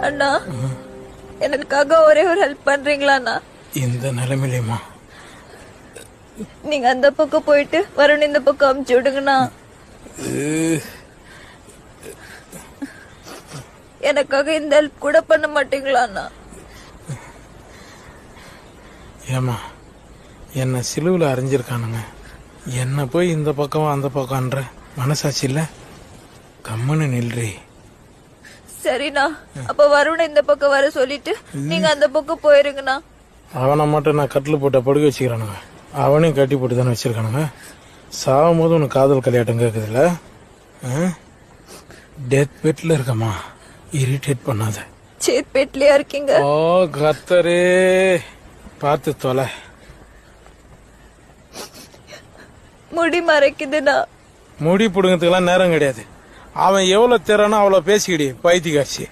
அண்ணா எனக்காக ஒரே ஒரு ஹெல்ப் பண்றீங்களா அண்ணா? இந்த நிலைமையிலேமா நீங்க அந்த பக்கம் போயிட்டு வருண் இந்த பக்கம் அமுச்சு விடுங்கண்ணா. எனக்காக இந்த ஹெல்ப் கூட பண்ண மாட்டீங்களா அண்ணா? ஏமா என்ன சிலுவில் அரைஞ்சிருக்கானுங்க, என்ன போய் இந்த பக்கம் அந்த பக்கம்ன்ற மனசாட்சி இல்ல? கம்முன்னு நில்றி. சரிண்ணா, அப்ப வருண் இந்த பக்கம் வர சொல்லிட்டு நீங்க அந்த பக்கம் போயிருங்கண்ணா. அவனை மட்டும் நான் கட்டில் போட்ட படுக்க வச்சுக்கிறானுங்க, அவனையும் கட்டி போட்டு தானே வச்சிருக்கானுங்க. சாகும் போது உனக்கு காதல் கல்யாட்டம் கேட்குதுல்ல? டெத் பெட்ல இருக்கமா, இரிட்டேட் பண்ணாத. சேத் பெட்லயா இருக்கீங்க? ஓ கத்தரே, பார்த்து தொலை. முடி மறைக்குதுண்ணா. முடி பிடுங்கிறதுக்கெல்லாம் நேரம் கிடையாது. அவன் எவ்வளவு திறனோ அவ்வளோ பேசிக்கிடி பைத்தியக்காட்சி.